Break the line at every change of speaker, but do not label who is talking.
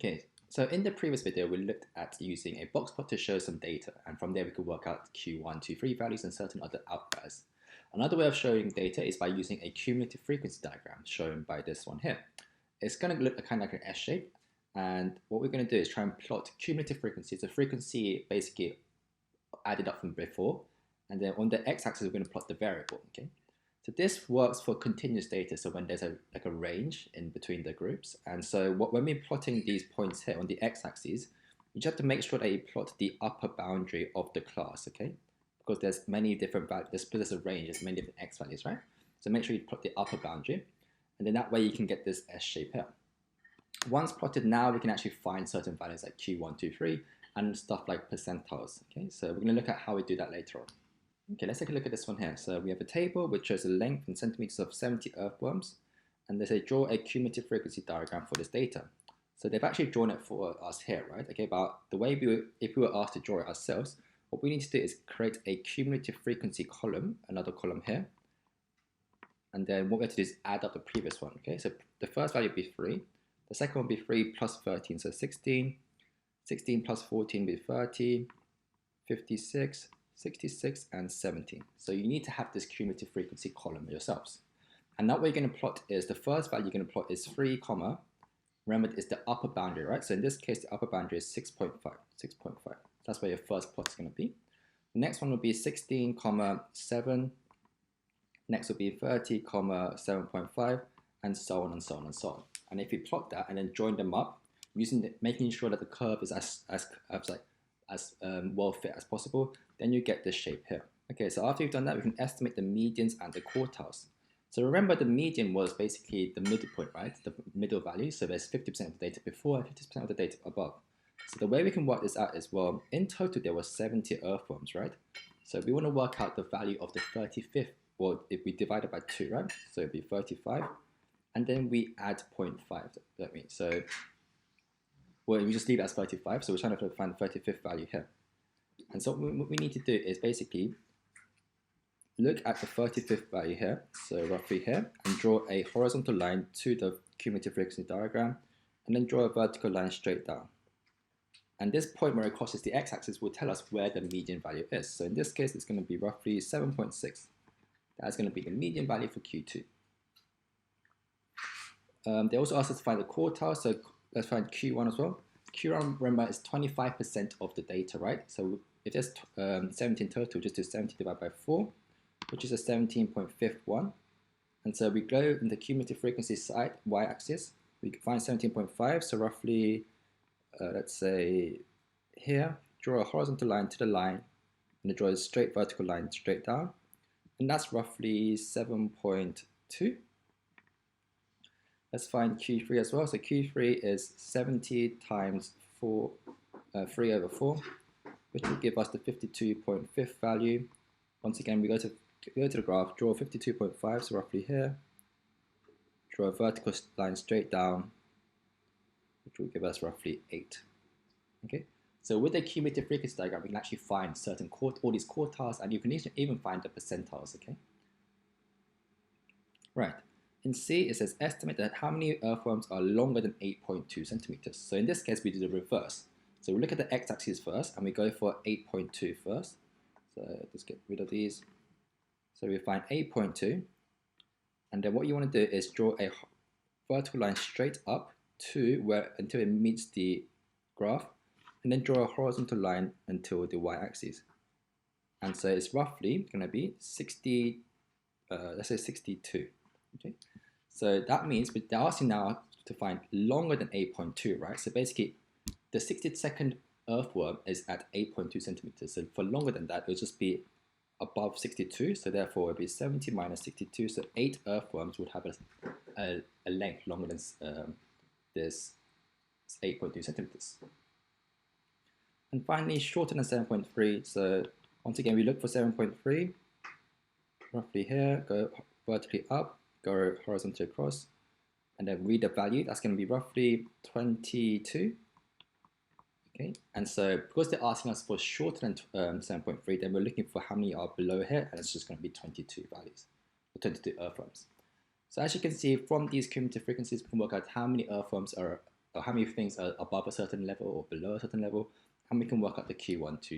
Okay, so in the previous video, we looked at using a box plot to show some data, and from there we could work out Q1, 2, 3 values and certain other outliers. Another way of showing data is by using a cumulative frequency diagram, shown by this one here. It's going to look kind of like an S shape, and what we're going to do is try and plot cumulative frequency. It's a frequency basically added up from before, and then on the x-axis we're going to plot the variable. Okay, so this works for continuous data, so when there's like a range in between the groups. And so when we're plotting these points here on the x-axis, you just have to make sure that you plot the upper boundary of the class, okay? Because there's many different values, there's a range, there's many different x values, right? So make sure you plot the upper boundary, and then that way you can get this S shape here. Once plotted, now we can actually find certain values like Q1, 2, 3, and stuff like percentiles, okay? So we're going to look at how we do that later on. Okay, let's take a look at this one here. So we have a table which shows the length in centimeters of 70 earthworms, and they say draw a cumulative frequency diagram for this data. So they've actually drawn it for us here, right? Okay, but the way if we were asked to draw it ourselves, what we need to do is create a cumulative frequency column, another column here, and then what we have to do is add up the previous one. Okay, so the first value would be 3, the second one would be 3 plus 13, so 16, 16 plus 14 would be 30, 56, 66, and 17. So you need to have this cumulative frequency column yourselves. And that way you're going to plot is, the first value you're going to plot is 3, comma, remember it's the upper boundary, right? So in this case, the upper boundary is 6.5, 6.5. That's where your first plot is going to be. The next one will be 16, comma, 7. Next will be 30, comma, 7.5, and so on and so on and so on. And if you plot that and then join them up, making sure that the curve is as well fit as possible, then you get this shape here. Okay, so after you've done that, we can estimate the medians and the quartiles. So remember, the median was basically the middle point, right? The middle value. So there's 50% of the data before and 50% of the data above. So the way we can work this out is, well, in total there were 70 earthworms, right? So we want to work out the value of the 35th, well, if we divide it by 2, right? So it'd be 35, and then we add 0.5. That means, so, well, we just leave it as 35. So we're trying to find the 35th value here. And so what we need to do is basically look at the 35th value here, so roughly here, and draw a horizontal line to the cumulative frequency diagram, and then draw a vertical line straight down. And this point where it crosses the x-axis will tell us where the median value is. So in this case, it's going to be roughly 7.6. That's going to be the median value for Q2. They also asked us to find the quartile, so let's find Q1 as well. Q1, remember, is 25% of the data, right? So if there's 17 total, just do 70 divided by 4, which is a 17.51. And so we go in the cumulative frequency side, y-axis, we can find 17.5, so roughly, let's say here, draw a horizontal line to the line, and draw a straight vertical line straight down, and that's roughly 7.2. Let's find Q3 as well. So Q3 is 70 times 4, 3 over 4, which will give us the 52.5 value. Once again, we go to the graph, draw 52.5, so roughly here. Draw a vertical line straight down, which will give us roughly 8. Okay, so with the cumulative frequency diagram, we can actually find certain all these quartiles, and you can even find the percentiles. Okay, right. In C, it says estimate that how many earthworms are longer than 8.2 centimeters. So in this case, we do the reverse. So we look at the x-axis first, and we go for 8.2 first. So let's get rid of these. So we find 8.2, and then what you want to do is draw a vertical line straight up to until it meets the graph, and then draw a horizontal line until the y-axis. And so it's roughly going to be 60, let's say 62. Okay, so that means they're asking now to find longer than 8.2, right? So basically, the 62nd earthworm is at 8.2 centimeters. So for longer than that, it'll just be above 62. So therefore, it would be 70 minus 62. So 8 earthworms would have a length longer than this 8.2 centimeters. And finally, shorter than 7.3. So once again, we look for 7.3. Roughly here, go vertically up, go horizontally across, and then read the value. That's going to be roughly 22. Okay, and so because they're asking us for shorter than 7.3, then we're looking for how many are below here, and it's just going to be 22 values, or 22 earthworms. So as you can see from these cumulative frequencies, we can work out how many earthworms are or how many things are above a certain level or below a certain level, and we can work out the Q1, 2,